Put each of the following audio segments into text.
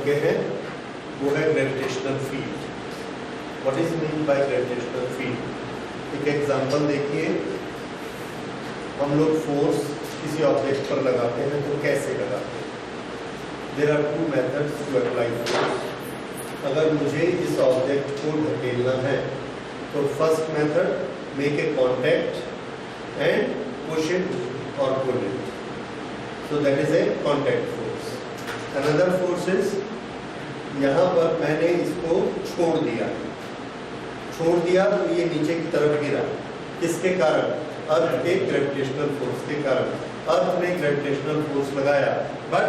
चुके हैं, वो है gravitational field. What is mean by gravitational field? एक एग्जांपल देखिए, हम लोग फोर्स किसी ऑब्जेक्ट पर लगाते हैं तो कैसे लगाते हैं? There are two methods to apply force. अगर मुझे इस ऑब्जेक्ट को ढकेलना है तो first method, make a contact and push it और pull it, so that is a contact force. Another force is, यहाँ पर मैंने इसको छोड़ दिया तो ये नीचे की तरफ गिरा, किसके कारण? अर्थ के ग्रेविटेशनल फोर्स के कारण। अर्थ ने ग्रेविटेशनल फोर्स लगाया, but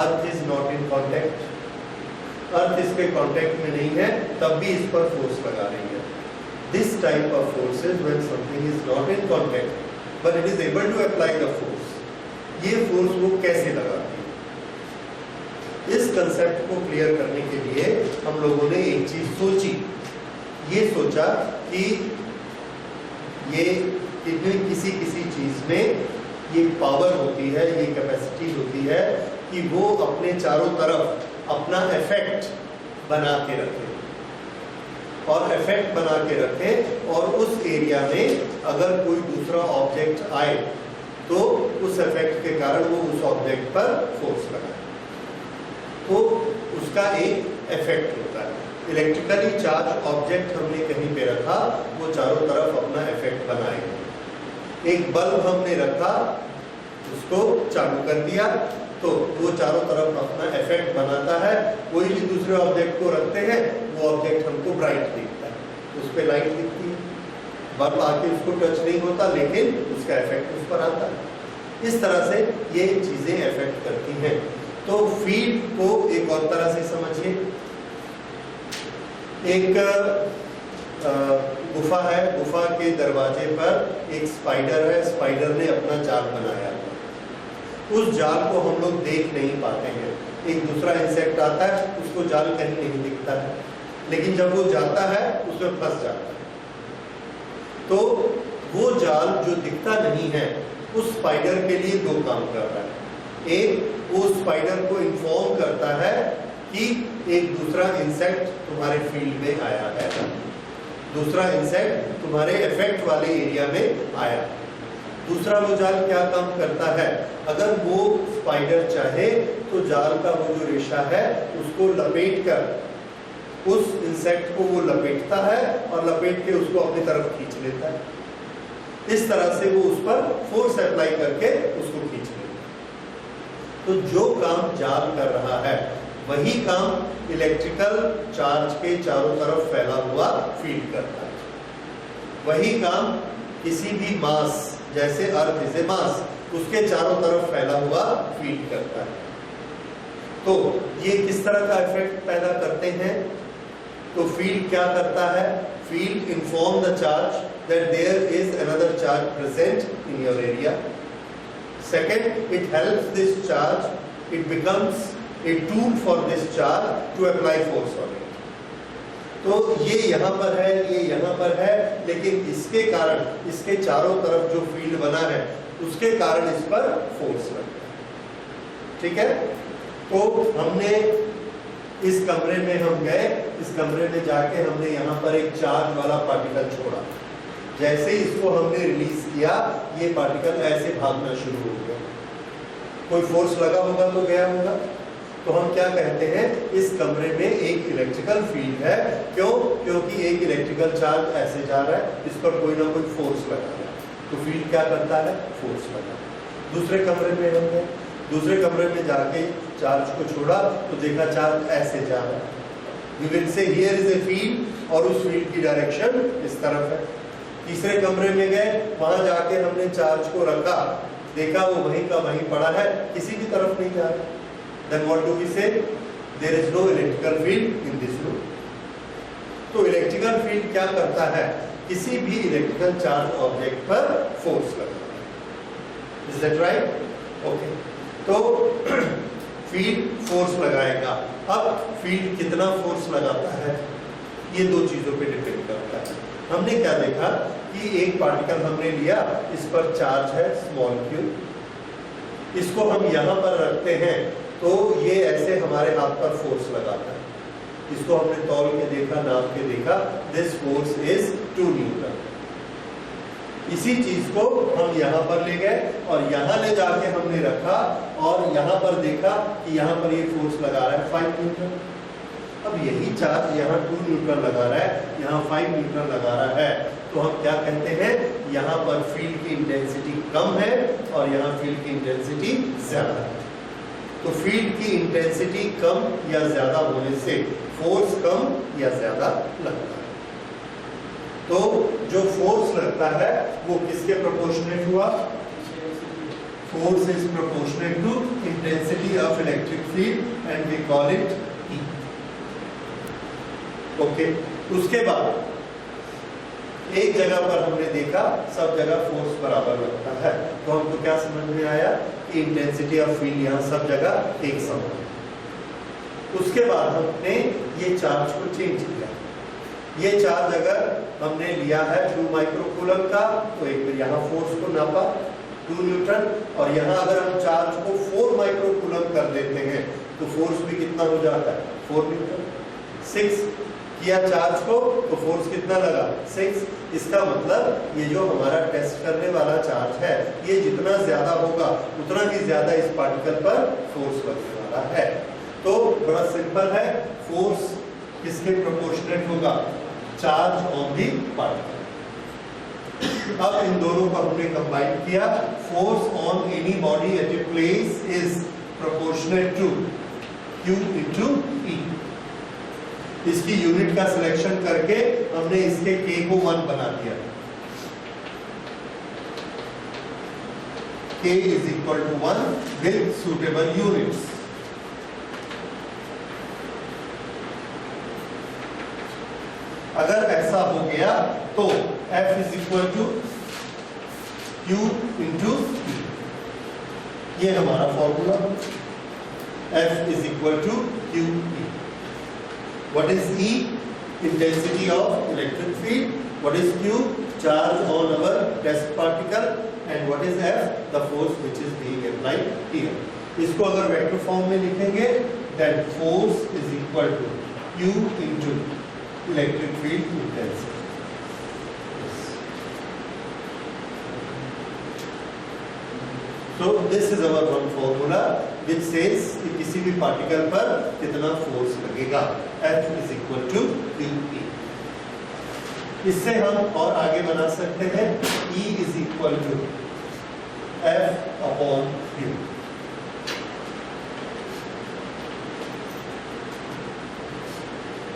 earth is not in contact, earth इसके कांटेक्ट में नहीं है, तब भी इस पर फोर्स लगा रही है। This type of forces when something is not in contact but it is able to apply the force, ये फोर्स वो कैसे लगाती है? इस कंसेप्ट को क्लियर करने के लिए हम लोगों ने एक चीज सोची, ये सोचा कि ये किसी चीज में ये पावर होती है, ये कैपेसिटी होती है कि वो अपने चारों तरफ अपना इफेक्ट बना के रखे, और इफेक्ट बना के रखे, और उस एरिया में अगर कोई दूसरा ऑब्जेक्ट आए तो उस इफेक्ट के कारण वो उस ऑब्जेक्ट पर फोर्स लगाए, तो उसका एक इफेक्ट होता है। इलेक्ट्रिकली चार्ज ऑब्जेक्ट हमने कहीं पे रखा, वो चारों तरफ अपना इफेक्ट बनाएगा। एक बल्ब हमने रखा, उसको चालू कर दिया तो वो चारों तरफ अपना इफेक्ट बनाता है। कोई भी दूसरे ऑब्जेक्ट को रखते हैं, वो ऑब्जेक्ट हमको ब्राइट दिखता है, उस पर लाइट दिखती है, बल्ब आके उसको टच नहीं होता लेकिन उसका इफेक्ट उस पर आता है। इस तरह से ये चीजें इफेक्ट करती हैं। तो फील्ड को एक और तरह से समझिए, एक गुफा है, गुफा के दरवाजे पर एक स्पाइडर है, स्पाइडर ने अपना जाल बनाया, उस जाल को हम लोग देख नहीं पाते हैं। एक दूसरा इंसेक्ट आता है, उसको जाल कहीं नहीं दिखता है, लेकिन जब वो जाता है उसमें फंस जाता है। तो वो जाल जो दिखता नहीं है, उस स्पाइडर के लिए दो काम कर रहा है। एक, वो स्पाइडर को इन्फॉर्म करता है कि एक दूसरा इंसेक्ट तुम्हारे फील्ड में आया है, दूसरा इंसेक्ट तुम्हारे इफेक्ट वाले एरिया में आया। दूसरा वो जाल क्या काम करता है, अगर वो स्पाइडर चाहे तो जाल का वो जो रेशा है उसको लपेट कर उस इंसेक्ट को वो लपेटता है और लपेट के उसको अपनी तरफ खींच लेता है। इस तरह से वो उस पर फोर्स अप्लाई करके उसको खींच लेता है। तो जो काम जाल कर रहा है वही काम इलेक्ट्रिकल चार्ज के चारों तरफ फैला हुआ फील्ड करता है। वही काम किसी भी मास, जैसे अर्थ इज ए मास, उसके चारों तरफ फैला हुआ फील्ड करता है। तो ये किस तरह का इफेक्ट पैदा करते हैं? तो फील्ड क्या करता है? Field inform the charge that there is another charge present in your area. Second, it helps this charge, it becomes a tool for this charge to apply force on it. तो ये यहाँ पर है, ये यहाँ पर है, लेकिन इसके कारण, इसके चारों तरफ जो फील्ड बना है उसके कारण इस पर फोर्स लगता है। ठीक है, तो हमने इस कमरे में हम गए, इस कमरे में जाके हमने यहाँ पर एक चार्ज वाला पार्टिकल छोड़ा। जैसे ही इसको हमने रिलीज किया, ये पार्टिकल ऐसे भागना शुरू हो गया। कोई फोर्स लगा होगा तो गया होगा। तो हम क्या कहते हैं, इस कमरे में एक इलेक्ट्रिकल फील्ड है। क्यों? क्योंकि एक इलेक्ट्रिकल चार्ज ऐसे जा रहा है, इस पर कोई ना कोई फोर्स लगा है, तो फील्ड क्या करता है? फोर्स लगा। दूसरे कमरे में हम गए, दूसरे कमरे में जाके चार्ज को छोड़ा तो देखा चार्ज ऐसे जा रहा है। You will say here is a field, और उस फील्ड की डायरेक्शन इस तरफ है। तीसरे कमरे में गए, वहां जाके हमने चार्ज को रखा, देखा वो वहीं का वहीं पड़ा है, किसी भी तरफ नहीं जा रहा। Then what do we say? There is no electrical field in this room. तो इलेक्ट्रिकल फील्ड क्या करता है? किसी भी इलेक्ट्रिकल चार्ज ऑब्जेक्ट पर फोर्स लगाता है। Is that right? Okay. तो फील्ड फोर्स लगाएगा। अब फील्ड कितना फोर्स लगाता है, ये दो चीजों पे डिपेंड करता है। हमने क्या देखा कि एक पार्टिकल हमने लिया, इस पर चार्ज है स्मॉल q, इसको हम यहाँ पर रखते हैं तो ये ऐसे हमारे हाथ पर फोर्स लगाता है, इसको हमने तौल के देखा, नाप के देखा, दिस फोर्स इज 2 न्यूटन। इसी चीज को हम यहाँ पर ले गए और यहाँ ले जाके हमने रखा और यहाँ पर देखा कि यहाँ पर ये फोर्स लगा रहा है 5 न्यूटन। अब यही चार्ज यहाँ 2 न्यूटन लगा रहा है, यहाँ 5 न्यूटन लगा रहा है, तो हम क्या कहते हैं, यहाँ पर फील्ड की इंटेंसिटी कम है और यहाँ फील्ड की इंटेंसिटी ज्यादा है। तो फील्ड की इंटेंसिटी कम या ज्यादा होने से फोर्स कम या ज्यादा लगता है। तो जो फोर्स लगता है वो किसके प्रोपोर्शनेट हुआ? Force is proportionate to intensity of electric field and we call it E। Okay, उसके बाद एक जगह पर हमने देखा सब जगह फोर्स बराबर लगता है, तो हमको क्या समझ में आया कि इंटेंसिटी ऑफ फील्ड यहाँ सब जगह एक समान है। उसके बाद हमने ये चार्ज को चेंज किया। ये चार्ज अगर हमने लिया है 2 माइक्रोकूलम का, तो एक यहाँ फोर्स को नापा 2 न्यूटन, और यहाँ अगर हम चार्ज को 4 माइक्रोकूलम कर देते हैं तो फोर्स भी कितना हो जाता है? 4 न्यूटन। 6 किया चार्ज को तो फोर्स कितना लगा? 6। इसका मतलब ये जो हमारा टेस्ट करने वाला चार्ज है, ये जितना ज्यादा होगा उतना ही ज्यादा इस पार्टिकल पर फोर्स लगने वाला है। तो बड़ा सिंपल है, फोर्स किसके प्रोपोर्शनेट होगा? Charge on the particle. अब इन दोनों को हमने कंबाइन किया, force on any body at a place is proportionate to Q into E। इसकी यूनिट का सिलेक्शन करके हमने इसके K को 1 बना दिया। K is equal to 1 with suitable units। अगर ऐसा हो गया तो F is equal to Q into E। ये हमारा formula, F is equal to QE। What is E? Intensity of electric field. What is Q? Charge on our test particle. And what is F? The force which is being applied here. इसको अगर vector form में लिखेंगे, then force is equal to Q into electric field intensity। So this is our one formula which says कि किसी भी particle पर कितना force लगेगा, F is equal to QE। इससे हम और आगे बना सकते हैं, E is equal to F upon Q।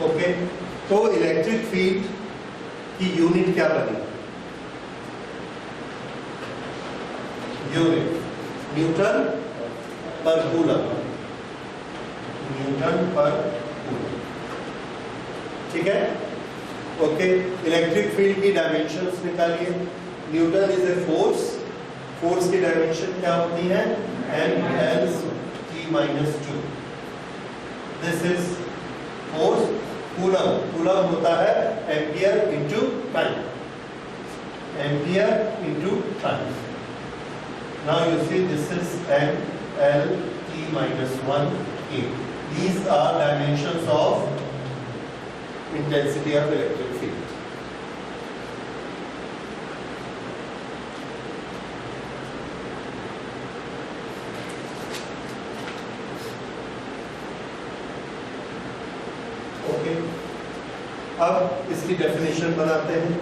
Okay, तो इलेक्ट्रिक फील्ड की यूनिट क्या बनी? यूनिट न्यूटन पर कूलम, न्यूटन पर कूलम। ठीक है, ओके। इलेक्ट्रिक फील्ड की डायमेंशंस निकालिए। Newton is a force, force की डायमेंशन क्या होती है? m/L/T-2। This is force. Coulomb, coulomb होता है ampere into time, ampere into time. Now you see this is m/L/T-1A। These are dimensions of intensity of electric field। Okay, अब इसकी definition बनाते हैं।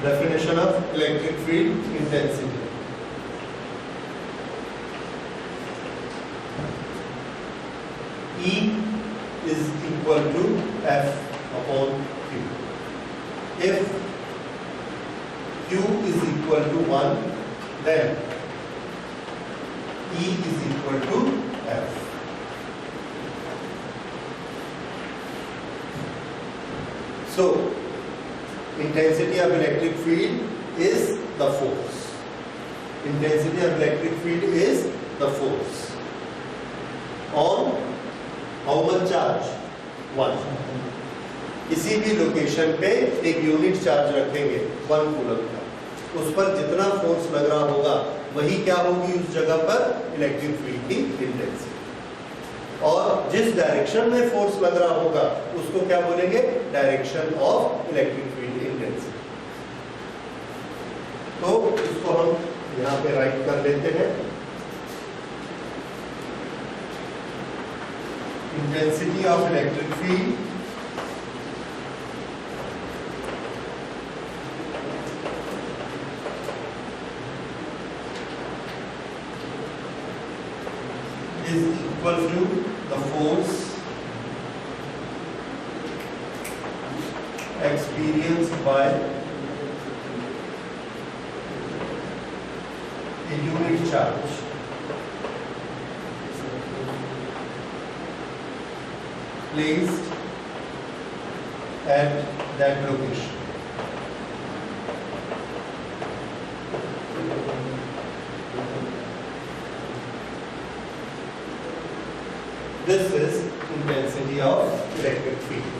Definition of electric field intensity। E is equal to F upon Q। If Q is equal to 1, then E is equal to F। So intensity of electric field is the force। Intensity of electric field is the force on how much charge? 1। किसी भी location पे एक unit charge रखेंगे 1 coulomb का, उस पर जितना force लग रहा होगा वही क्या होगी उस जगह पर इलेक्ट्रिक फील्ड की इंटेंसिटी, और जिस डायरेक्शन में फोर्स लग रहा होगा उसको क्या बोलेंगे, direction of electric field intensity. तो इसको हम यहाँ पे राइट कर लेते हैं, intensity of electric field is equal to the force experienced by a unit charge placed at that location. This is intensity of electric field.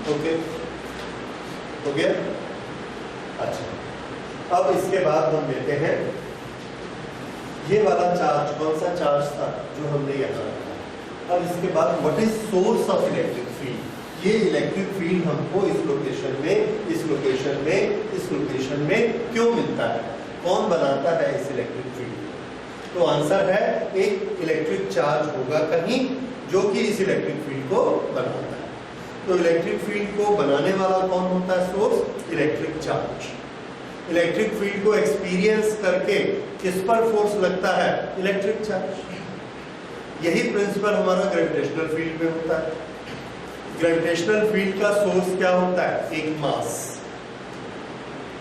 Okay, हो गया? अच्छा, अब इसके बाद हम लेते हैं ये वाला चार्ज, कौन सा चार्ज था जो हमने यहाँ रखा। अब इसके बाद what is source of electric field, ये इलेक्ट्रिक फील्ड हमको इस लोकेशन में, इस लोकेशन में, इस लोकेशन में क्यों मिलता है, कौन बनाता है इस इलेक्ट्रिक फील्ड? तो आंसर है एक इलेक्ट्रिक चार्ज होगा कहीं जो कि इस इलेक्ट्रिक फील्ड को बनाता है। तो इलेक्ट्रिक फील्ड को बनाने वाला कौन होता है source, electric charge. Electric field को एक्सपीरियंस करके किस पर फोर्स लगता है, इलेक्ट्रिक चार्ज। यही प्रिंसिपल हमारा ग्रेविटेशनल फील्ड में होता है। ग्रेविटेशनल फील्ड का सोर्स क्या होता है, एक मास।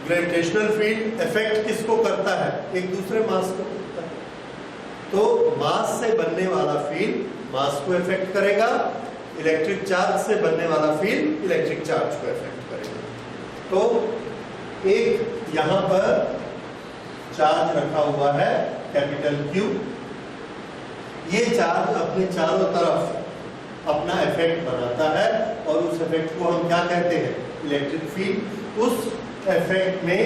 ग्रेविटेशनल फील्ड इफेक्ट किसको करता है, एक दूसरे मास को करता है। तो मास से बनने वाला फील्ड मास को इफेक्ट करेगा, इलेक्ट्रिक चार्ज से बनने वाला फील्ड इलेक्ट्रिक चार्ज को इफेक्ट करेगा। तो एक यहां पर चार्ज रखा हुआ है कैपिटल Q, ये चार्ज अपने चारों तरफ अपना इफेक्ट बनाता है और उस इफेक्ट को हम क्या कहते हैं, इलेक्ट्रिक फील्ड। उस इफेक्ट में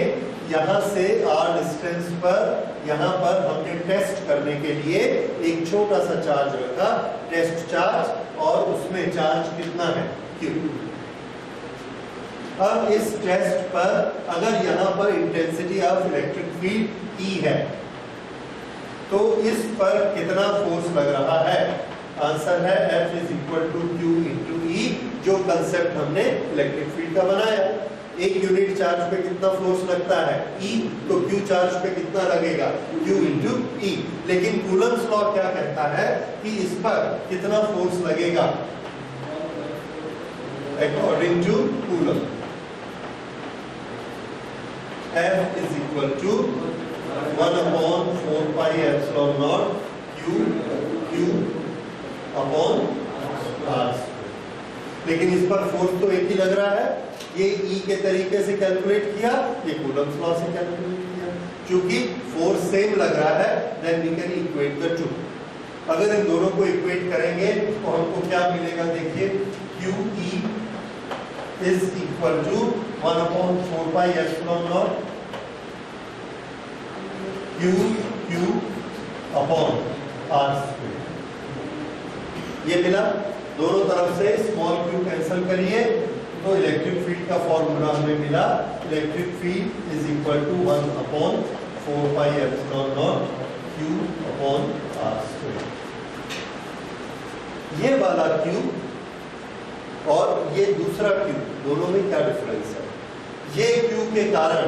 यहाँ से r डिस्टेंस पर यहाँ पर हमने टेस्ट करने के लिए एक छोटा सा चार्ज रखा, टेस्ट चार्ज, और उसमें चार्ज कितना है, Q। अब इस टेस्ट पर अगर यहाँ पर intensity of electric field E है तो इस पर कितना फोर्स लग रहा है, आंसर है F is equal to Q into E, जो कंसेप्ट हमने इलेक्ट्रिक फील्ड का बनाया। एक यूनिट चार्ज पे कितना फोर्स लगता है, E, तो Q चार्ज पे कितना लगेगा, Q इंटू E। लेकिन कूलम्स लॉ क्या कहता है कि इस पर कितना फोर्स लगेगा, according to Coulomb F is equal to 1/4 pi epsilon nought Q upon R। लेकिन इस पर फोर्स तो एक ही लग रहा है, ये E के तरीके से कैलकुलेट किया, ये कूलम्स लॉ से कैलकुलेट किया। क्योंकि फोर्स सेम लग रहा है, then we can equate the two. अगर इन दोनों को इक्वेट करेंगे तो हमको क्या मिलेगा, देखिए QE is equal to 1/4 pi epsilon nought Q upon R²। ये मिला, दोनों तरफ से स्मॉल q कैंसिल करिए तो इलेक्ट्रिक फील्ड का फॉर्मूला हमें मिला, electric field is equal to 1/4 pi epsilon nought Q upon R²। ये वाला Q और ये दूसरा Q, दोनों में क्या डिफरेंस है, ये Q के कारण,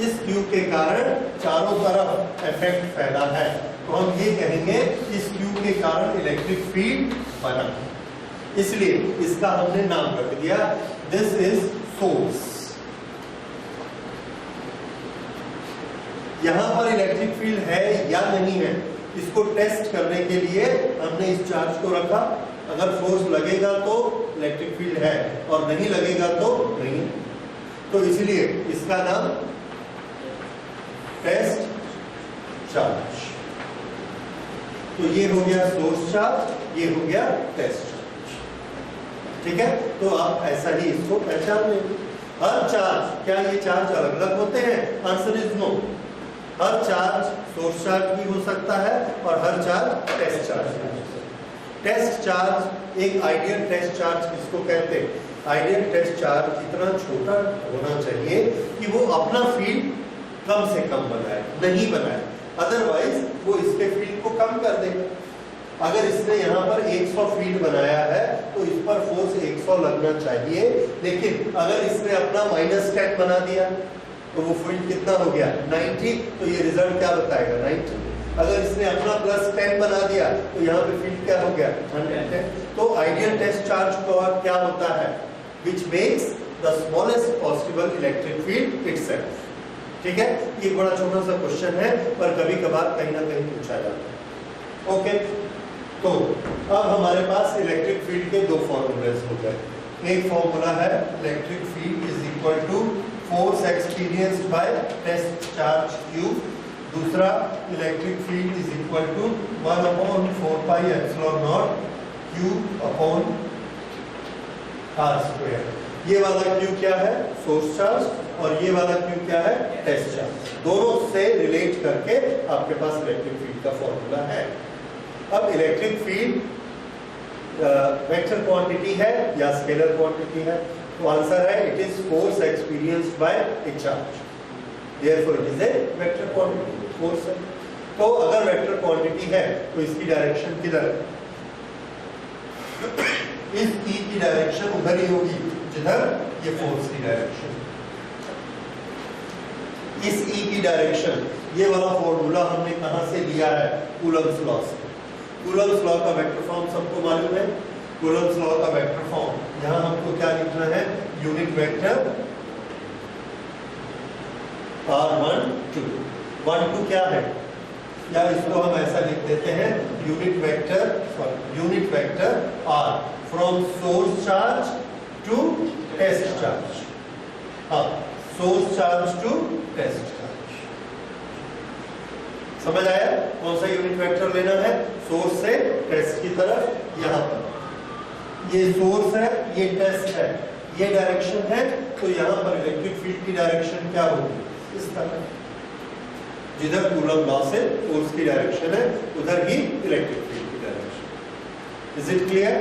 इस Q के कारण चारों तरफ इफेक्ट फैला है, तो हम ये कहेंगे इस Q के कारण इलेक्ट्रिक फील्ड बना, इसलिए इसका हमने नाम रख दिया। This is source. यहां पर इलेक्ट्रिक फील्ड है या नहीं है, इसको टेस्ट करने के लिए हमने इस चार्ज को रखा। अगर फोर्स लगेगा तो इलेक्ट्रिक फील्ड है और नहीं लगेगा तो नहीं। तो इसलिए इसका नाम टेस्ट चार्ज। तो ये हो गया सोर्स चार्ज, ये हो गया टेस्ट चार्ज। ठीक है, तो आप ऐसा ही इसको पहचान लेंगे। हर चार्ज, क्या ये चार्ज अलग अलग होते हैं? Answer is no. हर चार्ज सोर्स चार्ज भी हो सकता है और हर चार्ज टेस्ट चार्ज भी हो सकता है। टेस्ट चार्ज, एक आइडियल टेस्ट चार्ज किसको कहते हैं? आइडियल टेस्ट चार्ज इतना छोटा होना चाहिए कि वो अपना फील्ड कम से कम बनाए, नहीं बनाए, अदरवाइज वो इसके फील्ड को कम कर देगा। अगर इसने यहाँ पर 100 फील्ड बनाया है तो इस पर फोर्स 100 लगना चाहिए, लेकिन अगर इसने अपना -10 बना दिया तो वो फील्ड कितना हो गया? 90। तो ये रिजल्ट क्या बताएगा? 90। अगर इसने अपना +10 बना दिया तो यहाँ पे फील्ड क्या हो गया? 110। तो आइडियल टेस्ट चार्ज का क्या होता है? Which makes the smallest possible electric field itself. ठीक है, ये बड़ा छोटा सा क्वेश्चन है पर कभी कभार कहीं ना कहीं पूछा जाता है। ओके, तो अब हमारे पास इलेक्ट्रिक फील्ड के दो फॉर्मूले हो गए। एक फॉर्मूला है electric field is equal to force experienced by test charge Q। दूसरा electric field is equal to 1/4πε0 Q upon r²। ये वाला Q क्या है? Source charge. और ये वाला Q क्या है? Test charge. दोनों से रिलेट करके आपके पास इलेक्ट्रिक फील्ड का फॉर्मूला है। अब इलेक्ट्रिक फील्ड वेक्टर क्वांटिटी है या स्केलर क्वांटिटी है? तो आंसर है it is force experienced bye A charge, therefore it is a vector quantity, force है। तो अगर वेक्टर क्वांटिटी है तो इसकी डायरेक्शन किधर है? इस E की डायरेक्शन उधर ही होगी जिधर ये फोर्स की डायरेक्शन। इस E की डायरेक्शन, ये वाला फॉर्मूला हमने कहां से लिया है? कूलम्ब्स लॉ से। कूलम्ब्स लॉ का वेक्टर फॉर्म सबको मालूम है। कूलम्ब्स लॉ का वेक्टर फॉर्म यहां हमको क्या लिखना है? Unit vector r12। 12 क्या है? या इसको हम ऐसा लिख देते हैं unit vector r from source charge to test charge. हाँ, source charge to test charge. समझ आया? कौन सा यूनिट वेक्टर लेना है? सोर्स से टेस्ट की तरफ। यहां पर ये सोर्स है, ये टेस्ट है, ये डायरेक्शन है, तो यहां पर इलेक्ट्रिक फील्ड की डायरेक्शन क्या होगी? इस तरह। जिधर कूलम्ब लॉ से फोर्स की डायरेक्शन है उधर ही इलेक्ट्रिक फील्ड की डायरेक्शन। Is it clear?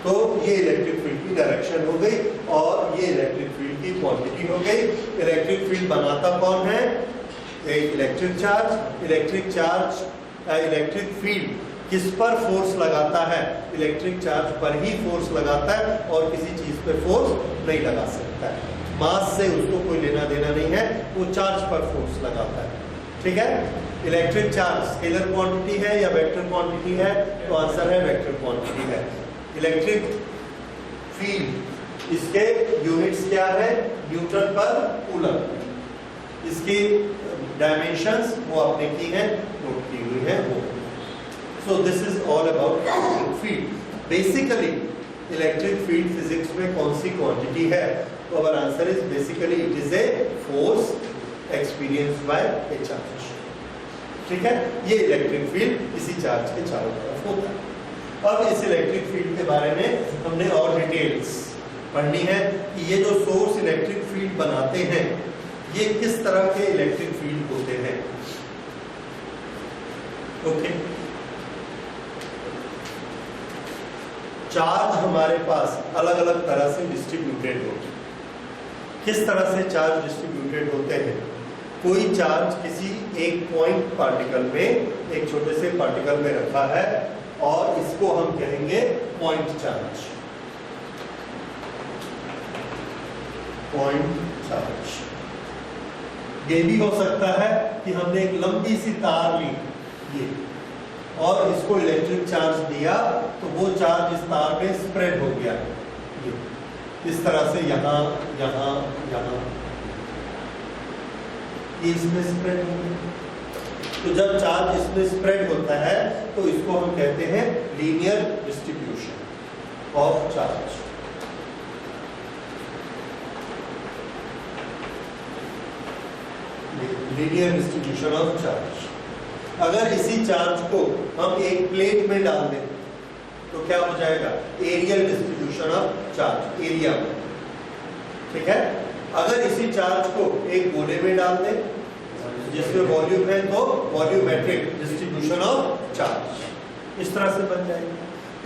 तो ये इलेक्ट्रिक फील्ड की डायरेक्शन हो गई और ये इलेक्ट्रिक फील्ड की क्वांटिटी हो गई। इलेक्ट्रिक फील्ड बनाता कौन है? एक इलेक्ट्रिक चार्ज। इलेक्ट्रिक फील्ड किस पर फोर्स लगाता है? इलेक्ट्रिक चार्ज पर ही फोर्स लगाता है और किसी चीज पे फोर्स नहीं लगा सकता है। मास से उसको कोई लेना देना नहीं है, वो चार्ज पर फोर्स लगाता है। ठीक है, इलेक्ट्रिक चार्ज स्केलर क्वांटिटी है या वेक्टर क्वांटिटी है? तो आंसर है वेक्टर क्वांटिटी है। इलेक्ट्रिक फील्ड, इसके यूनिट्स क्या है? न्यूटन पर कूलम। इसकी डायमेंशंस वो आपने की है, नोट की हुई है वो। So this is all about electric field. Basically, electric field physics में कौन सी क्वांटिटी है? तो our answer is basically it is a force experienced by a charge. ठीक है, ये इलेक्ट्रिक फील्ड इसी चार्ज के चारों तरफ होता है। अब इस इलेक्ट्रिक फील्ड के बारे में हमने और डिटेल्स पढ़नी है कि ये जो सोर्स इलेक्ट्रिक फील्ड बनाते हैं ये किस तरह के इलेक्ट्रिक फील्ड होते हैं। ओके, चार्ज हमारे पास अलग अलग तरह से डिस्ट्रीब्यूटेड होते हैं। किस तरह से चार्ज डिस्ट्रीब्यूटेड होते हैं? कोई चार्ज किसी एक पॉइंट पार्टिकल में, एक छोटे से पार्टिकल में रखा है और इसको हम कहेंगे पॉइंट चार्ज। पॉइंट चार्ज ये भी हो सकता है कि हमने एक लंबी सी तार ली ये और इसको इलेक्ट्रिक चार्ज दिया तो वो चार्ज इस तार में स्प्रेड हो गया ये। इस तरह से यहाँ यहाँ यहाँ ये इसमें स्प्रेड होगा। तो जब चार्ज इसमें स्प्रेड होता है तो इसको हम कहते हैं linear distribution of charge. Linear distribution of charge. अगर इसी चार्ज को हम एक प्लेट में डाल दें तो क्या हो जाएगा? Areal distribution of charge, area में। ठीक है। अगर इसी चार्ज को एक गोले में डाल दें जिसमें वॉल्यूम है तो वॉल्यूमेट्रिक डिस्ट्रीब्यूशन ऑफ चार्ज। इस तरह से बन जाएगा।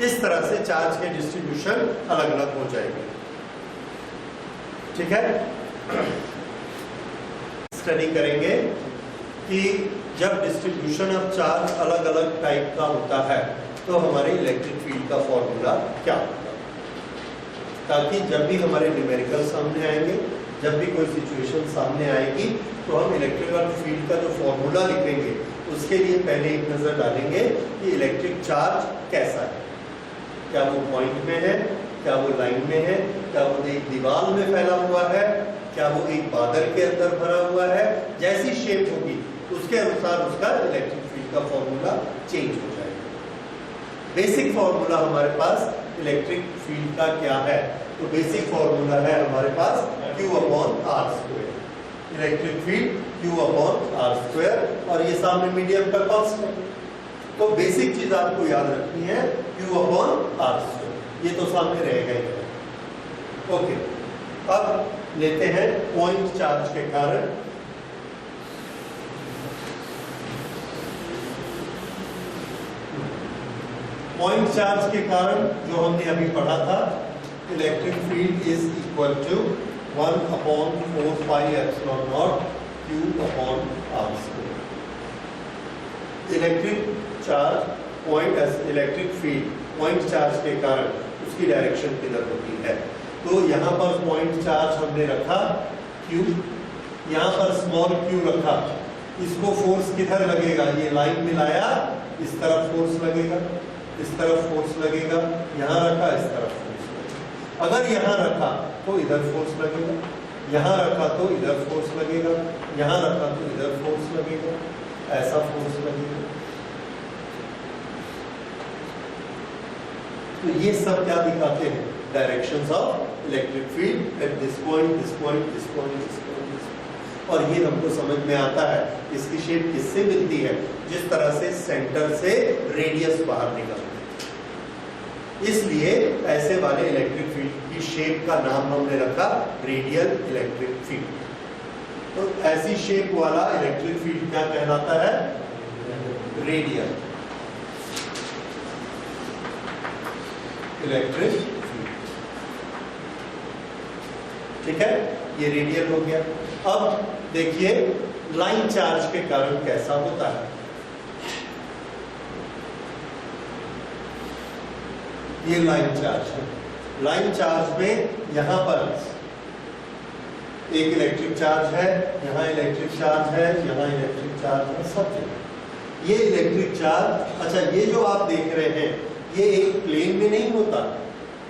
इस तरह से चार्ज के डिस्ट्रीब्यूशन अलग अलग हो जाएंगे। ठीक है। स्टडी करेंगे कि जब डिस्ट्रीब्यूशन ऑफ चार्ज अलग अलग टाइप का होता है तो हमारे इलेक्ट्रिक फील्ड का फॉर्मूला क्या होगा, ताकि जब भी हमारे न्यूमेरिकल सामने आएंगे, जब भी कोई सिचुएशन सामने आएगी तो हम इलेक्ट्रिकल फील्ड का जो फॉर्मूला लिखेंगे उसके लिए पहले एक नजर डालेंगे कि इलेक्ट्रिक चार्ज कैसा है। क्या वो पॉइंट में है, क्या वो लाइन में है, क्या वो एक दीवार में फैला हुआ है, क्या वो एक बादल के अंदर भरा हुआ है। जैसी शेप होगी उसके अनुसार उसका इलेक्ट्रिक फील्ड का फॉर्मूला चेंज हो जाएगा। बेसिक फॉर्मूला हमारे पास इलेक्ट्रिक फील्ड का क्या है? तो बेसिक फॉर्मूला है हमारे पास Q/R²। इलेक्ट्रिक फील्ड Q/R², और ये सामने मीडियम का कांस्टेंट है। तो बेसिक चीज आपको याद रखनी है Q/R²। ये तो सामने रहेगा ही। ओके, अब लेते हैं पॉइंट चार्ज के कारण। पॉइंट चार्ज के कारण जो हमने अभी पढ़ा था, electric field is equal to 1/4πε0 Q/R²। Electric charge point electric field point charge के कारण उसकी डायरेक्शन किधर होती है। तो यहाँ पर पॉइंट चार्ज हमने रखा Q, यहाँ पर स्मॉल q रखा। इसको फोर्स किधर लगेगा? ये लाइन मिलाया, इस तरफ फोर्स लगेगा, इस तरफ फोर्स लगेगा, यहाँ रखा, इस तरफ फोर्स लगेगा। अगर यहाँ रखा तो इधर फोर्स लगेगा, यहाँ रखा तो इधर फोर्स लगेगा, यहाँ रखा तो इधर फोर्स लगेगा, ऐसा फोर्स लगेगा। तो ये सब क्या दिखाते हैं? Directions of electric field at this point, this point, this point, this point. और ये हमको समझ में आता है इसकी शेप किससे मिलती है? जिस तरह से सेंटर से रेडियस बाहर निकलती है। इसलिए ऐसे वाले इलेक्ट्रिक फील्ड की शेप का नाम हमने रखा रेडियल इलेक्ट्रिक फील्ड। तो ऐसी शेप वाला इलेक्ट्रिक फील्ड क्या कहलाता है? Radial electric field. ठीक है, ये रेडियल हो गया। अब देखिए लाइन चार्ज के कारण कैसा होता है। ये लाइन चार्ज है। लाइन चार्ज में यहां पर एक इलेक्ट्रिक चार्ज है, यहां इलेक्ट्रिक चार्ज है, यहां इलेक्ट्रिक चार्ज है, सब जगह ये इलेक्ट्रिक चार्ज। अच्छा, ये जो आप देख रहे हैं ये एक प्लेन में नहीं होता,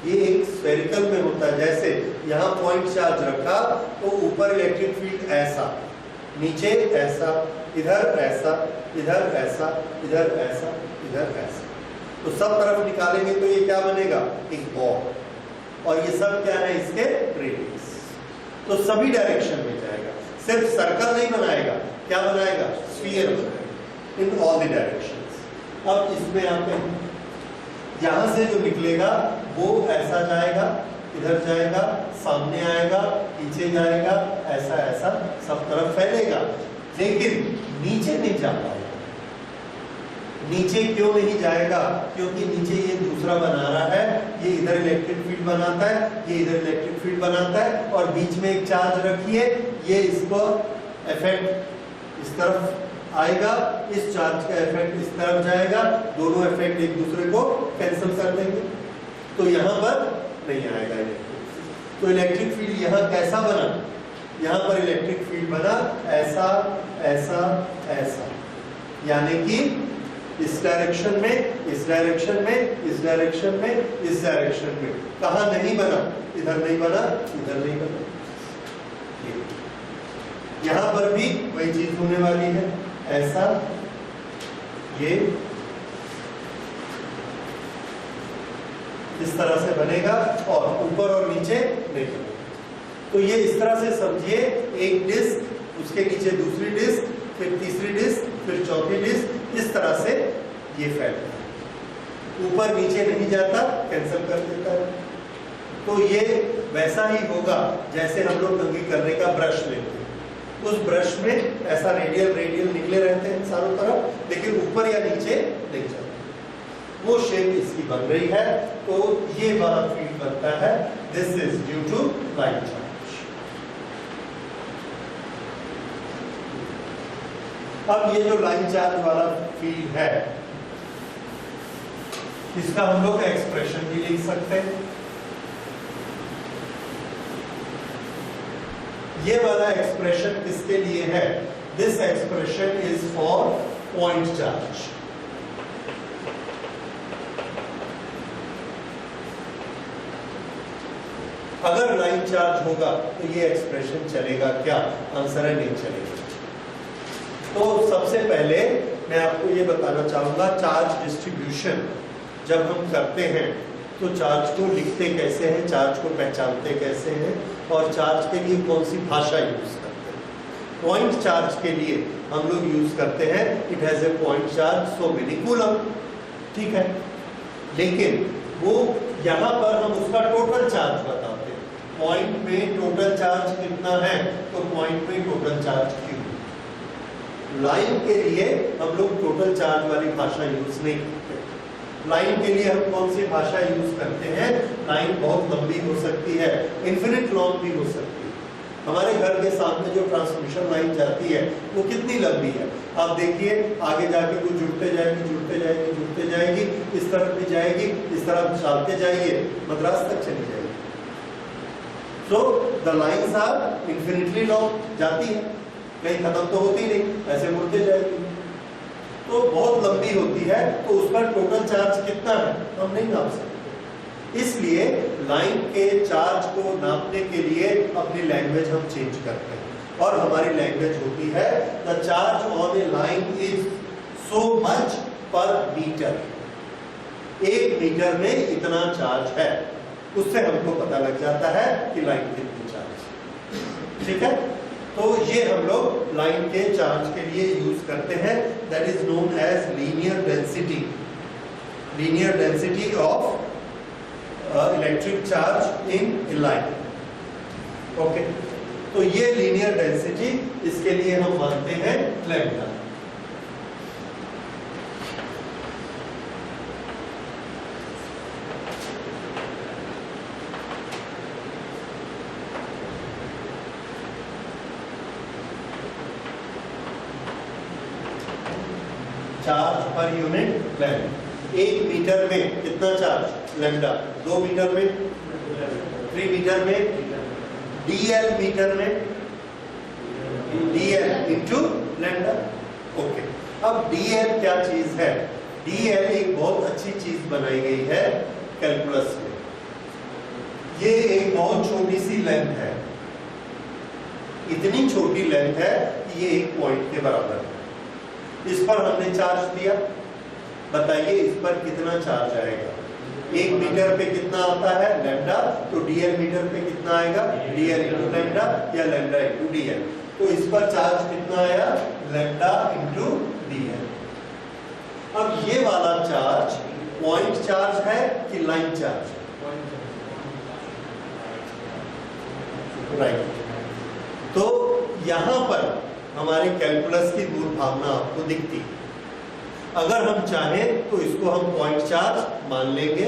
ये एक स्फेरिकल में होता है। जैसे यहाँ पॉइंट चार्ज रखा तो ऊपर इलेक्ट्रिक फील्ड ऐसा, नीचे ऐसा, इधर ऐसा, इधर ऐसा, इधर ऐसा, इधर ऐसा। तो सब तरफ निकालेंगे तो ये क्या बनेगा? एक बॉल। और ये सब क्या है? इसके रेडियस। तो सभी डायरेक्शन में जाएगा, सिर्फ सर्कल नहीं बनाएगा। क्या बनाएगा? स्फीयर बनाएगा इन ऑल द डायरेक्शंस। अब इसमें आप यहां से जो निकलेगा वो ऐसा जाएगा, इधर जाएगा, सामने आएगा, पीछे जाएगा, ऐसा ऐसा सब तरफ फैलेगा, लेकिन नीचे नहीं जा पाएगा। नीचे क्यों नहीं जाएगा? क्योंकि नीचे ये दूसरा बना रहा है, ये इधर इलेक्ट्रिक फील्ड बनाता है, ये इधर इलेक्ट्रिक फील्ड बनाता है, और बीच में एक चार्ज रखिए, ये इसको इफेक्ट इस तरफ आएगा, इस चार्ज का इफेक्ट इस तरफ जाएगा, दोनों इफेक्ट एक दूसरे को कैंसिल कर देंगे, तो यहाँ पर नहीं आएगा इलेक्ट्रिक। तो इलेक्ट्रिक फील्ड यहाँ कैसा बना? यहाँ पर इलेक्ट्रिक फील्ड बना ऐसा ऐसा ऐसा, यानी कि इस डायरेक्शन में, इस डायरेक्शन में, इस डायरेक्शन में, इस डायरेक्शन में। कहाँ नहीं बना? इधर नहीं बना, इधर नहीं बना। यहां पर भी वही चीज होने वाली है, ऐसा ये इस तरह से बनेगा और ऊपर और नीचे नहीं बनेगा। तो ये इस तरह से समझिए, एक डिस्क, उसके नीचे दूसरी डिस्क, फिर तीसरी डिस्क, फिर चौथी डिस्क, इस तरह से ये फैलता है। ऊपर नीचे नहीं जाता, कैंसिल कर देता है। तो ये वैसा ही होगा जैसे हम लोग कंघी करने का ब्रश लेते हैं। उस ब्रश में ऐसा रेडियल रेडियल निकले रहते हैं चारों तरफ, लेकिन ऊपर या नीचे नहीं जाते। वो शेप इसकी बन रही है, तो ये वाला फील्ड बनता है। This is due to line charge. अब ये जो लाइन चार्ज वाला फील्ड है, इसका हम लोग एक्सप्रेशन भी लिख सकते हैं। ये वाला एक्सप्रेशन किसके लिए है? This expression is for point charge. अगर लाइन चार्ज होगा तो ये एक्सप्रेशन चलेगा क्या? आंसर है नहीं चलेगा। तो सबसे पहले मैं आपको ये बताना चाहूंगा, चार्ज डिस्ट्रीब्यूशन जब हम करते हैं तो चार्ज को लिखते कैसे हैं, चार्ज को पहचानते कैसे हैं, और चार्ज के लिए कौन सी भाषा यूज करते हैं। पॉइंट चार्ज के लिए हम लोग यूज करते हैं it has a point charge so many coulomb, ठीक है। लेकिन वो यहाँ पर हम उसका टोटल चार्ज बताते हैं। पॉइंट में टोटल चार्ज कितना है, तो पॉइंट में टोटल चार्ज क्यू। लाइन के लिए हम लोग टोटल चार्ज वाली भाषा यूज नहीं करते। लाइन के लिए हम कौन सी भाषा यूज करते हैं? लाइन बहुत लंबी हो सकती है, इन्फिनिट लॉन्ग भी हो सकती है। हमारे घर के सामने जो ट्रांसमिशन लाइन जाती है वो कितनी लंबी है? आप देखिए, आगे जाके वो जुड़ते जाएगी, जुड़ते जाएगी, जुड़ते जाएगी, इस तरफ भी जाएगी, इस तरफ चलते जाइए, मद्रास तक चली जाएगी। So the lines are infinitely long, जाती है, कहीं खत्म तो होती नहीं, ऐसे मुड़ते जाएगी। तो बहुत लंबी होती है, तो उसका टोटल चार्ज कितना है हम नहीं नाप सकते। इसलिए लाइन के चार्ज को नापने के लिए अपनी लैंग्वेज हम चेंज करते हैं, और हमारी लैंग्वेज होती है the charge on A line is so much पर मीटर। 1 मीटर में इतना चार्ज है, उससे हमको पता लग जाता है कि लाइन कितनी चार्ज, ठीक है। तो ये हम लोग लाइन के चार्ज के लिए यूज करते हैं, that is known as linear density. Linear density of electric charge in a line, okay. तो ये लीनियर डेंसिटी, इसके लिए हम मानते हैं lambda. Charge per unit length. 1 metre में कितना चार्ज? लैम्डा। 2 मीटर में, 3 मीटर में, dl मीटर में, dl इंटू लैम्डा, ओके। अब dl क्या चीज है? dl एक बहुत अच्छी चीज बनाई गई है कैलकुलस में। ये एक बहुत छोटी सी लेंथ है, इतनी छोटी लेंथ है कि ये एक पॉइंट के बराबर है। इस पर हमने चार्ज दिया, बताइए इस पर कितना चार्ज आएगा? 1 मीटर पे कितना आता है? लैम्डा। तो dl मीटर पे कितना आएगा? dl इंटू लैम्डा या लैम्डा इंटू dl। तो इस पर चार्ज कितना आया? Lambda into dl। अब ये वाला चार्ज पॉइंट चार्ज है कि लाइन चार्ज? राइट। तो यहां पर हमारे कैलकुलस की मूल भावना आपको दिखती है। अगर हम चाहें तो इसको हम पॉइंट चार्ज मान लेंगे।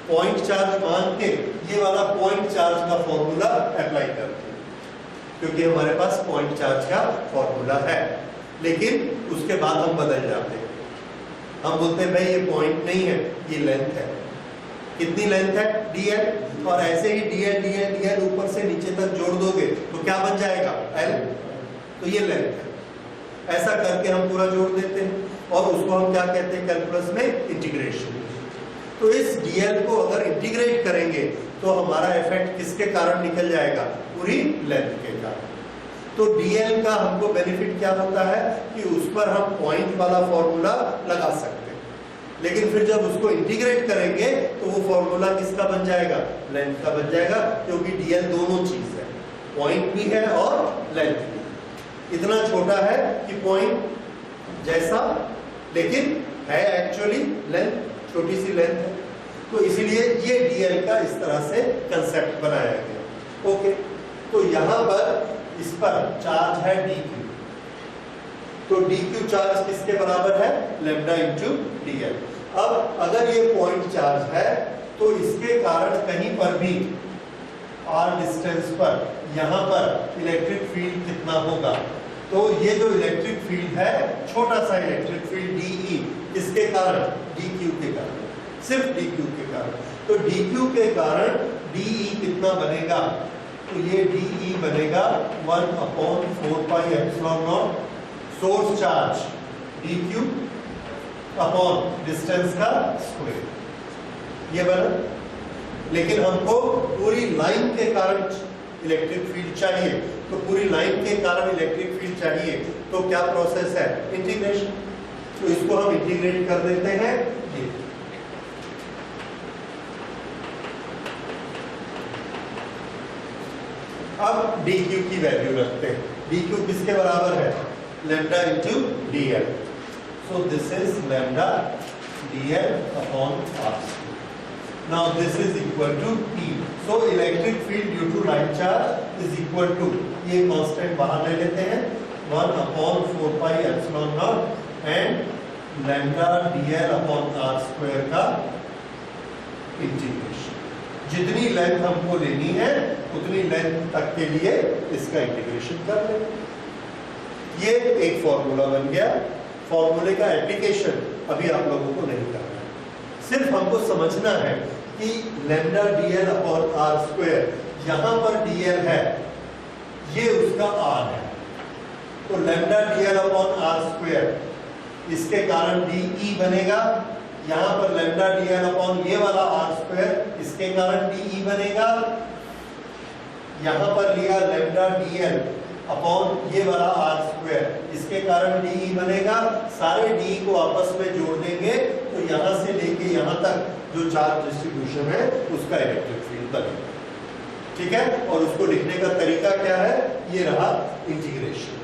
पॉइंट चार्ज मान के ये वाला पॉइंट चार्ज का फॉर्मूला अप्लाई करते हैं, क्योंकि हमारे पास पॉइंट चार्ज का फॉर्मूला है। लेकिन उसके बाद हम बदल जाते हैं, हम बोलते हैं भाई ये पॉइंट नहीं है, ये लेंथ है। कितनी लेंथ है? dl। और ऐसे ही dl dl dl ऊपर से नीचे तक जोड़ दोगे तो क्या बन जाएगा? l। तो ये लेंथ है। ऐसा करके हम पूरा जोड़ देते हैं। और उसको हम क्या कहते हैं कैलकुलस में, इंटीग्रेशन। तो इस डीएल को अगर इंटीग्रेट करेंगे तो हमारा इफेक्ट किसके कारण निकल जाएगा, पूरी लेंथ के कारण। तो डीएल का हमको बेनिफिट क्या होता है कि उस पर हम पॉइंट वाला फॉर्मूला लगा सकते हैं, लेकिन फिर जब उसको इंटीग्रेट करेंगे तो वो फॉर्मूला किसका बन जाएगा, लेंथ का बन जाएगा, क्योंकि डीएल दोनों चीज है, पॉइंट भी है और लेंथ भी। इतना छोटा है कि पॉइंट जैसा, लेकिन है एक्चुअली लेंथ, छोटी सी लेंथ है। तो इसीलिए ये डीएल का इस तरह से कंसेप्ट बनाया गया। ओके, तो यहां पर इस पर चार्ज है dq, तो dq चार्ज किसके बराबर है, लैम्डा इंटू डीएल। अब अगर ये पॉइंट चार्ज है तो इसके कारण कहीं पर भी r डिस्टेंस पर यहां पर इलेक्ट्रिक फील्ड कितना होगा, तो ये जो इलेक्ट्रिक फील्ड है, छोटा सा इलेक्ट्रिक फील्ड dE, किसके कारण, dq के कारण, सिर्फ dq के कारण। तो dq के कारण dE कितना बनेगा, तो ये dE बनेगा 1/4πε0 source charge dq upon distance का स्क्वायर, ये बना। लेकिन हमको पूरी लाइन के कारण इलेक्ट्रिक फील्ड चाहिए, तो पूरी लाइन के कारण इलेक्ट्रिक फील्ड चाहिए, तो क्या प्रोसेस है, इंटीग्रेशन। तो इसको हम इंटीग्रेट कर देते हैं, ये अब dq की वैल्यू रखते हैं, dq किसके बराबर है, lambda into DL. So this is lambda DL upon r। Now this is equal to E। So electric field due to line charge is equal to, ये कांस्टेंट बाहर ले लेते हैं, 1/4πε0 and lambda DL upon r square का integration. जितनी length हमको लेनी है उतनी लेंथ तक के लिए इसका इंटीग्रेशन कर लें। ये एक फॉर्मूला बन गया। फॉर्मूले का एप्लीकेशन अभी आप लोगों को नहीं करना है, सिर्फ हमको समझना है कि lambda DL upon R square, यहां पर डीएल है, ये उसका आर है, तो lambda DL upon R square, इसके कारण डीई बनेगा, यहां पर लैम्डा डीएल अपॉन ये वाला आर स्क्वायर, इसके कारण डीई बनेगा, यहां पर लिया लैम्डा डीएल अपॉन ये वाला आर स्क्वायर, इसके कारण डीई बनेगा। सारे डी को आपस में जोड़ देंगे तो यहां से लेके यहां तक जो चार्ज डिस्ट्रीब्यूशन है उसका इलेक्ट्रिक फील्ड बनेगा, ठीक है। और उसको लिखने का तरीका क्या है, ये रहा इंटीग्रेशन।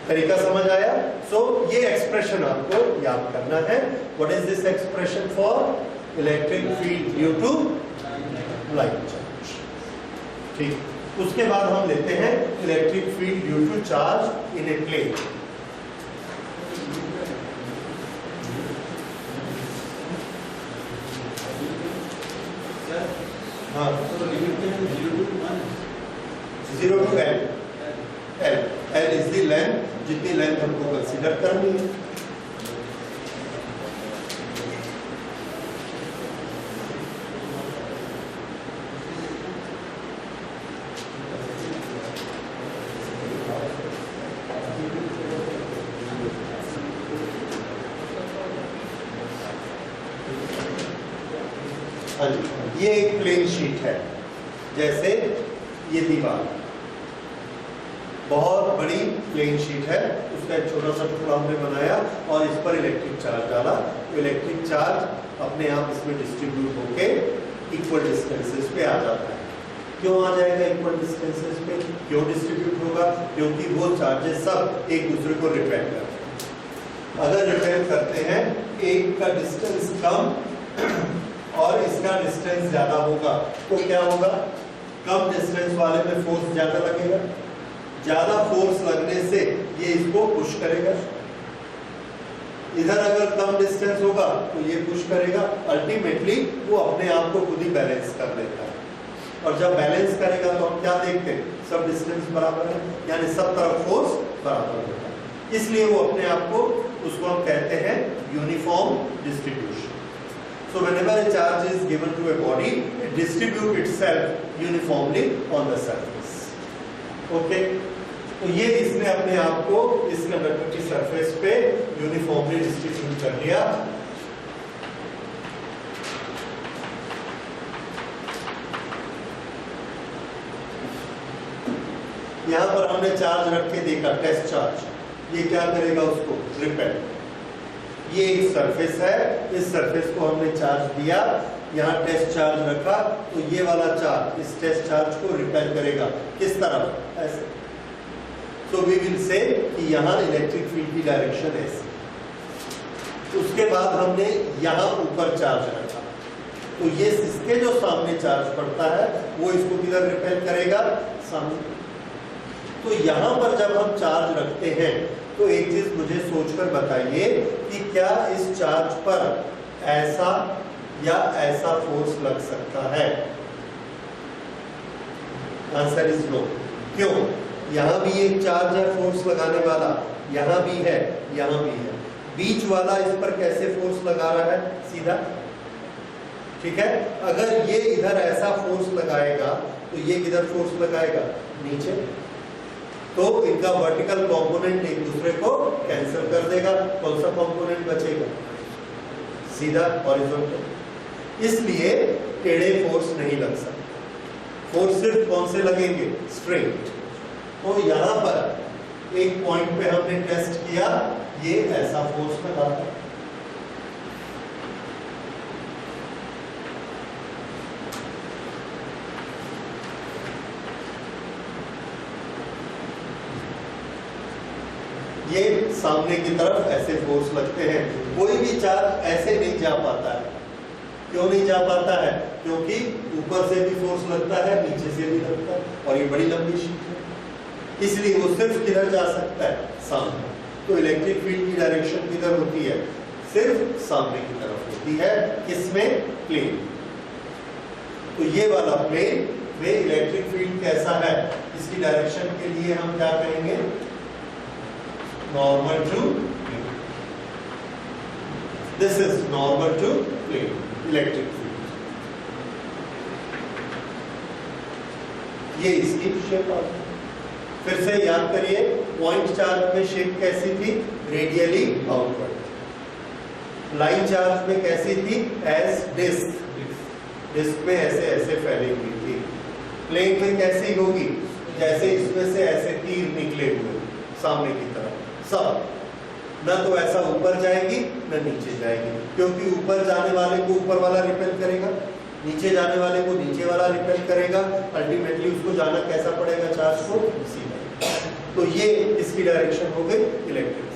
तरीका समझ आया। सो ये एक्सप्रेशन आपको याद करना है। What is this expression for electric field due to line charge, ठीक। उसके बाद हम लेते हैं electric field due to charge in a plane. हाँ, 0 to L। L is the length, जितनी लेंथ हमको कंसीडर करनी है। ये एक प्लेन शीट है, जैसे ये दीवार बहुत बड़ी प्लेन शीट है, उसका एक छोटा सा टुकड़ा हमने बनाया और इस पर इलेक्ट्रिक चार्ज डाला, तो इलेक्ट्रिक चार्ज अपने आप इसमें डिस्ट्रीब्यूट होके इक्वल डिस्टेंसेस पे आ जाता है। क्यों आ जाएगा इक्वल डिस्टेंसेस पे, क्यों डिस्ट्रीब्यूट होगा, क्योंकि वो चार्जेस सब एक दूसरे को रिपेल करते हैं। अगर रिपेल करते हैं, एक का डिस्टेंस कम और इसका डिस्टेंस ज्यादा होगा, तो क्या होगा, कम डिस्टेंस वाले में फोर्स ज्यादा लगेगा, ज्यादा फोर्स लगने से ये इसको पुश करेगा। इधर अगर कम डिस्टेंस होगा तो ये पुश करेगा, अल्टीमेटली वो अपने आप को खुद ही बैलेंस कर लेता है। और जब बैलेंस करेगा तो हम क्या देखते हैं, सब डिस्टेंस बराबर है, यानी सब तरफ फोर्स बराबर होता है, इसलिए वो अपने आप को, उसको हम कहते हैं uniform distribution. So whenever a charge is given to a body, it distributes itself uniformly on the surface. Okay. तो ये इसने अपने आप को इस कंडक्टर की सरफेस पे यूनिफॉर्मली डिस्ट्रीब्यूट कर लिया। यहां पर हमने चार्ज रख के देखा, टेस्ट चार्ज, ये क्या करेगा, उसको रिपेल। ये एक सरफेस है, इस सरफेस को हमने चार्ज दिया, यहाँ टेस्ट चार्ज रखा, तो ये वाला चार्ज इस टेस्ट चार्ज को रिपेल करेगा। किस तरफ? ऐसे। सो वी विल से कि यहाँ इलेक्ट्रिक फील्ड की डायरेक्शन ऐसे। उसके बाद हमने यहाँ ऊपर चार्ज रखा, तो ये इसके जो सामने चार्ज पड़ता है वो इसको किधर रिपेल करेगा? सामने। तो यहाँ पर जब हम चार्ज रखते हैं तो एक चीज मुझे सोचकर बताइए कि क्या इस चार्ज पर ऐसा या ऐसा फोर्स लग सकता है? Answer is no. क्यों? यहां भी एक चार्ज है फोर्स लगाने वाला, यहां भी है, यहां भी है। बीच वाला इस पर कैसे फोर्स लगा रहा है? सीधा। ठीक है, अगर ये इधर ऐसा फोर्स लगाएगा तो ये किधर फोर्स लगाएगा? नीचे। तो इनका वर्टिकल कंपोनेंट एक दूसरे को कैंसिल कर देगा। कौन सा कंपोनेंट बचेगा? सीधा, हॉरिजॉन्टल। इसलिए टेढ़े फोर्स नहीं लग सकते। फोर्स सिर्फ कौन से लगेंगे? स्ट्रेट। तो यहां पर एक पॉइंट पे हमने टेस्ट किया, ये ऐसा फोर्स लगा था। ये सामने की तरफ ऐसे फोर्स लगते हैं। कोई भी चार्ज ऐसे नहीं जा पाता है। क्यों नहीं जा पाता है? क्योंकि ऊपर से भी फोर्स लगता है, नीचे से भी लगता है, और ये बड़ी लंबी शीट है, इसलिए वो सिर्फ किधर जा सकता है? सामने। तो इलेक्ट्रिक फील्ड की डायरेक्शन किधर होती है? सिर्फ सामने की तरफ होती है। किसमें? प्लेन। तो ये वाला प्लेन में इलेक्ट्रिक फील्ड कैसा है, इसकी डायरेक्शन के लिए हम क्या कहेंगे? Normal to plane. This is normal to plane, electric field. ये इसकी शेप आती है। फिर से याद करिए, पॉइंट चार्ज में शेप कैसी थी? Radially outward. लाइन चार्ज में कैसी थी? As disc. डिस्क में ऐसे ऐसे फैली हुई थी। प्लेन में कैसी होगी? जैसे इसमें से ऐसे तीर निकले हुए सामने की तरफ। सब न तो ऐसा ऊपर जाएगी न नीचे जाएगी, क्योंकि ऊपर जाने वाले को ऊपर वाला रिपेल करेगा, नीचे जाने वाले को नीचे वाला रिपेल करेगा। अल्टीमेटली उसको जाना कैसा पड़ेगा? चार्ज को सीधा। तो ये इसकी डायरेक्शन हो गई इलेक्ट्रिक।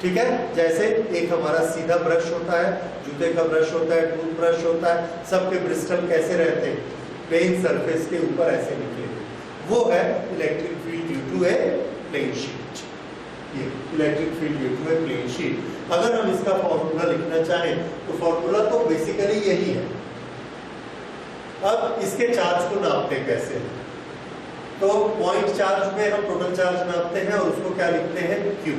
ठीक है, जैसे एक हमारा सीधा ब्रश होता है, जूते का ब्रश होता है, टूथ ब्रश होता है, सबके ब्रिस्टल कैसे रहते हैं? प्लेन सरफेस के ऊपर ऐसे निकले। वो है electric field due to a plane sheet. ये electric field due to a plane sheet. अगर हम इसका फॉर्मूला लिखना चाहें तो फॉर्मूला तो बेसिकली यही है। अब इसके चार्ज को नापते कैसे? तो पॉइंट चार्ज में हम टोटल चार्ज नापते हैं और उसको क्या लिखते हैं? Q।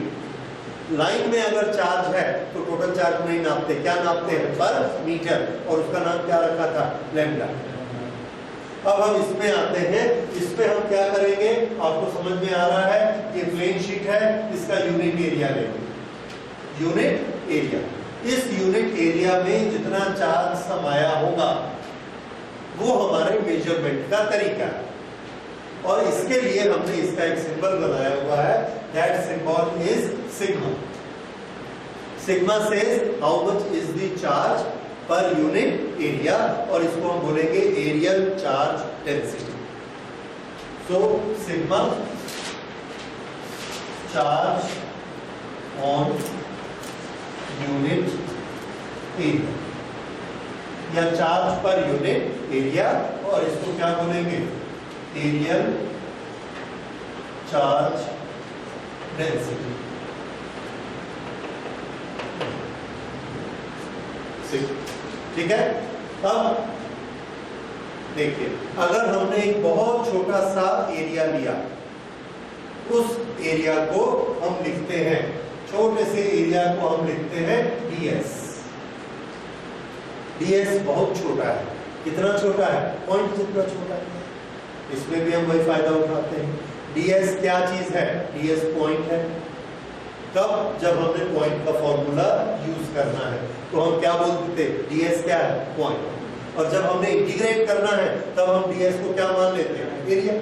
लाइन में अगर चार्ज है तो टोटल चार्ज नहीं नापते, क्या नापते हैं? पर मीटर, और उसका नाम क्या रखा था? लैम्डा। अब हम इसमें आते हैं, इसमें हम क्या करेंगे? आपको समझ में आ रहा है, ये प्लेन शीट है, इसका यूनिट एरिया लेंगे। यूनिट एरिया, इस यूनिट एरिया में जितना चार्ज समाया होगा वो हमारे मेजरमेंट का तरीका है। और इसके लिए हमने इसका एक सिंबल बनाया हुआ है, that symbol is sigma. Sigma says how much is the charge per unit area, और इसको हम बोलेंगे areal charge density. So sigma charge on unit area या चार्ज पर यूनिट एरिया, और इसको क्या बोलेंगे? Areal charge density. ठीक है। अब देखिए, अगर हमने एक बहुत छोटा सा एरिया लिया, उस एरिया को हम लिखते हैं, छोटे से एरिया को हम लिखते हैं ds। ds बहुत छोटा है। कितना छोटा है? पॉइंट जितना छोटा है। इसमें भी हम वही फायदा उठाते हैं। ds क्या चीज है? ds पॉइंट है। कब? जब हमने पॉइंट का फॉर्मूला यूज करना है तो हम क्या बोलते थे? ds क्या है? पॉइंट। और जब हमने इंटीग्रेट करना है तब हम ds को क्या मान लेते हैं? एरिया।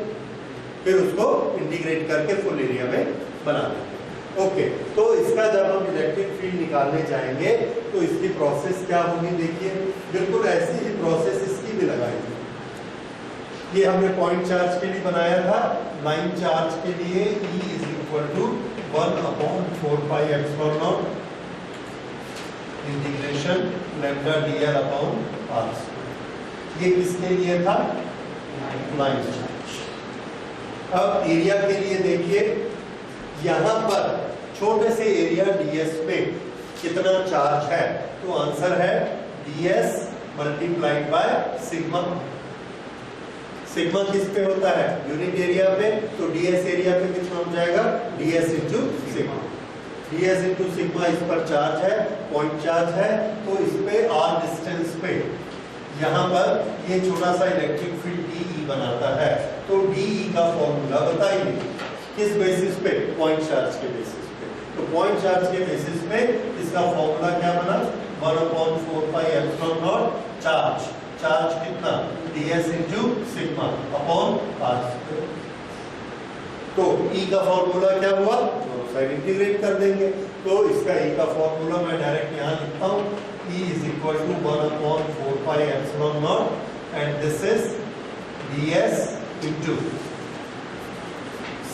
फिर उसको इंटीग्रेट करके फुल एरिया में बना देते हैं। ओके, तो इसका जब हम इलेक्ट्रिक फील्ड निकालने जाएंगे तो इसकी प्रोसेस क्या होगी? देखिए बिल्कुल ऐसी ही प्रोसेस इसकी भी लगाएंगे। ये हमने पॉइंट चार्ज के लिए बनाया था। लाइन चार्ज के लिए E is equal to 1/4πε0 integration lambda dl upon r²। ये किसके लिए था? Line charge. अब एरिया के लिए देखिए, यहां पर छोटे से एरिया ds पे कितना चार्ज है? तो आंसर है ds multiplied by sigma. Sigma किस पे होता है? यूनिट एरिया पे। तो ds एरिया पे कितना हो जाएगा? ds into sigma. ds into sigma इस पर चार्ज है, पॉइंट चार्ज है, तो इस पे r डिस्टेंस पे यहाँ पर ये छोटा सा इलेक्ट्रिक फील्ड dE बनाता है। तो dE का फॉर्मूला बताइए किस बेसिस पे? पॉइंट चार्ज के बेसिस पे। तो पॉइंट चार्ज के बेसिस पे इसका फॉर्मूला क्या बना? 1/4πε0 चार्ज। चार्ज कितना? ds into sigma upon r²। तो E का फॉर्मूला क्या हुआ? दोनों साइड इंटीग्रेट कर देंगे। तो इसका E का फॉर्मूला मैं डायरेक्ट यहाँ लिखता हूँ। E is equal to 1/4πε0 and this is ds into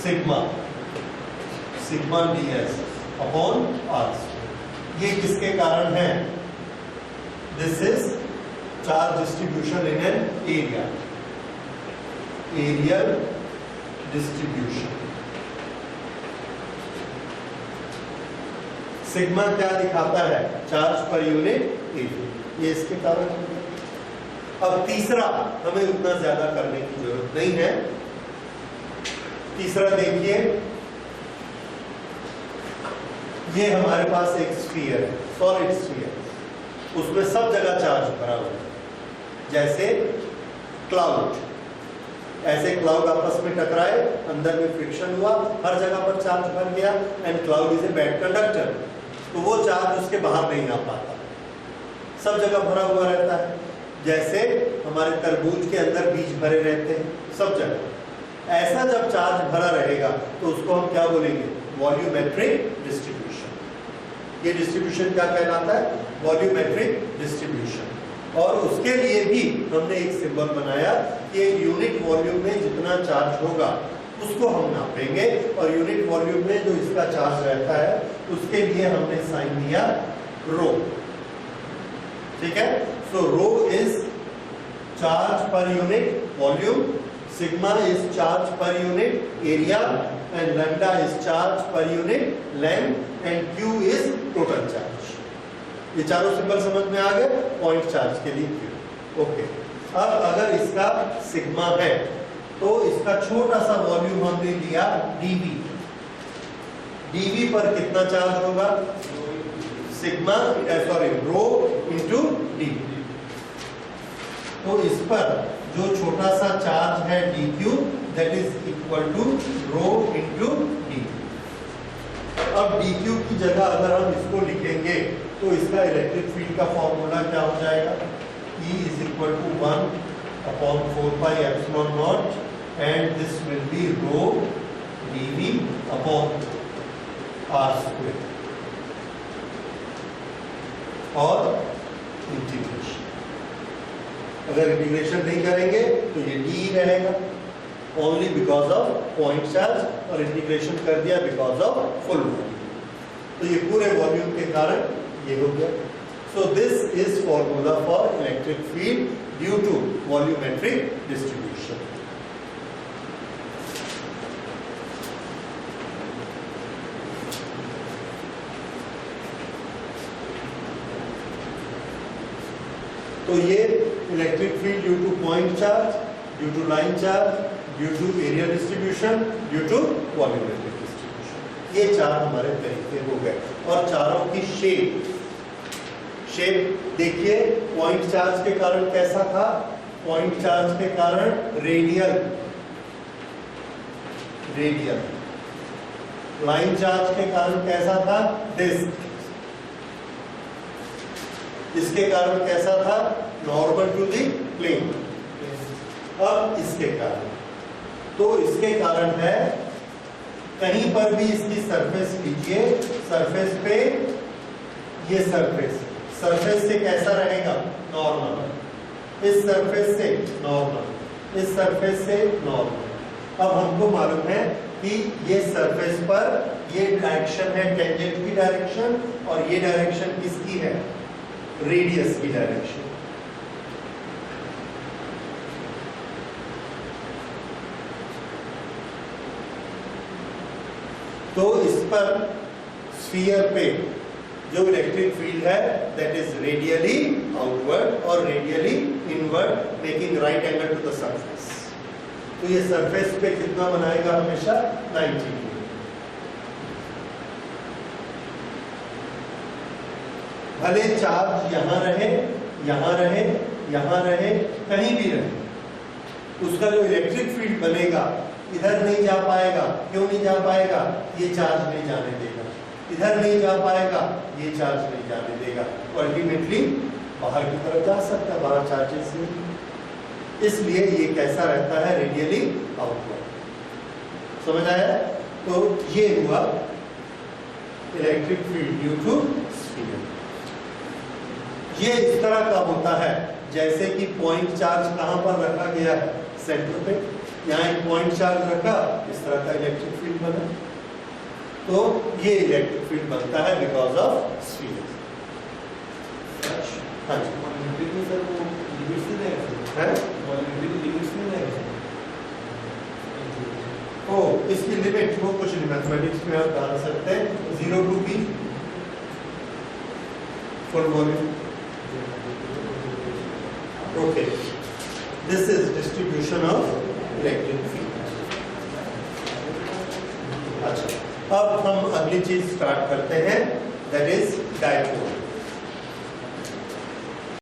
sigma ds upon r²। ये किसके कारण है? This is charge distribution in an area, areal distribution। Sigma क्या दिखाता है? Charge per unit area. ये इसके कारण है। अब तीसरा हमें उतना ज्यादा करने की जरूरत नहीं है। तीसरा देखिए, ये हमारे पास एक स्फीयर है, सॉलिड स्फीयर। उसमें सब जगह चार्ज भरा हुआ है। जैसे क्लाउड, ऐसे क्लाउड आपस में टकराए, अंदर में फ्रिक्शन हुआ, हर जगह पर चार्ज भर गया and cloud is a bad conductor. तो वो चार्ज उसके बाहर नहीं आ पाता, सब जगह भरा हुआ रहता है। जैसे हमारे तरबूज के अंदर बीज भरे रहते हैं सब जगह। ऐसा जब चार्ज भरा रहेगा तो उसको हम क्या बोलेंगे? Volumetric distribution. ये डिस्ट्रीब्यूशन क्या कहलाता है? Volumetric distribution. और उसके लिए भी हमने एक सिंबल बनाया कि एक यूनिट वॉल्यूम में जितना चार्ज होगा उसको हम नापेंगे, और यूनिट वॉल्यूम में जो इसका चार्ज रहता है उसके लिए हमने साइन दिया रो। ठीक है? So rho is charge per unit volume, sigma is charge per unit area, and lambda is charge per unit length, and Q is total charge. ये चारों सिंबल समझ में आ गए? पॉइंट चार्ज के लिए क्यू। ओके, अब अगर इसका सिग्मा है तो इसका छोटा सा वॉल्यूम हमने लिया dV। dV पर कितना चार्ज होगा? Sigma rho into D. तो इस पर जो छोटा सा चार्ज है dq, that is equal to rho into D. अब dq की जगह अगर हम इसको लिखेंगे तो इसका इलेक्ट्रिक फील्ड का फॉर्मूला क्या हो जाएगा? E is equal to 1/4πε0 and this will be rho dV upon r²। और इंटीग्रेशन, अगर इंटीग्रेशन नहीं करेंगे तो ये d रहेगा only because of point charge, और इंटीग्रेशन कर दिया बिकॉज ऑफ फुल वॉल्यूम। तो ये पूरे वॉल्यूम के कारण ये हो गया। So this is formula for electric field due to volumetric distribution. तो ये electric field due to point charge, due to line charge, due to area distribution, due to volumetric distribution, ये चार हमारे तरीके हो गए। और चारों की शेप देखिए, पॉइंट चार्ज के कारण कैसा था? पॉइंट चार्ज के कारण रेडियल रेडियल। लाइन चार्ज के कारण कैसा था? डिस्क। इसके कारण कैसा था? Normal to the plane. अब इसके कारण, तो इसके कारण है कहीं पर भी इसकी सरफेस लीजिए, सरफेस पे ये सरफेस से कैसा रहेगा? नॉर्मल। इस सरफेस से नॉर्मल, इस सरफेस से नॉर्मल। अब हमको मालूम है कि ये सरफेस पर ये डायरेक्शन है टेंजेंट की डायरेक्शन, और ये डायरेक्शन किसकी है? रेडियस की डायरेक्शन। तो इस पर स्फीयर पे जो इलेक्ट्रिक फील्ड है दैट इज रेडियली आउटवर्ड और radially inward, making right angle to the surface. तो ये सरफेस पे कितना बनाएगा? हमेशा 90 डिग्री। भले चार्ज यहां रहे, यहां रहे, यहां रहे, कहीं भी रहे, उसका जो इलेक्ट्रिक फील्ड बनेगा इधर नहीं जा पाएगा। क्यों नहीं जा पाएगा? ये चार्ज नहीं जाने देगा। इधर नहीं जा पाएगा, ये चार्ज नहीं जाने देगा। अल्टीमेटली बाहर की तरफ जा सकता है, बाहर चार्जेस नहीं। इसलिए ये कैसा रहता है? Radially outward. समझ आया? तो ये हुआ electric field due to sphere. ये इस तरह का होता है जैसे कि पॉइंट चार्ज कहां पर रखा गया है? सेंटर पे। यहाँ एक पॉइंट चार्ज रखा, इस तरह का इलेक्ट्रिक फील्ड बना। तो ये इलेक्ट्रिक फील्ड बनता है बिकॉज ऑफ स्फीयर। हाँ जी, सर वो लिमिट्स नहीं है, लिमिट्स नहीं है। ओ, इसकी लिमिट वो कुछ नहीं, मैथमेटिक्स में आप डाल सकते हैं 0 to b full volume. Okay, this is distribution of electric field. अच्छा, अब हम अगली चीज स्टार्ट करते हैं, दैट इज डायपोल।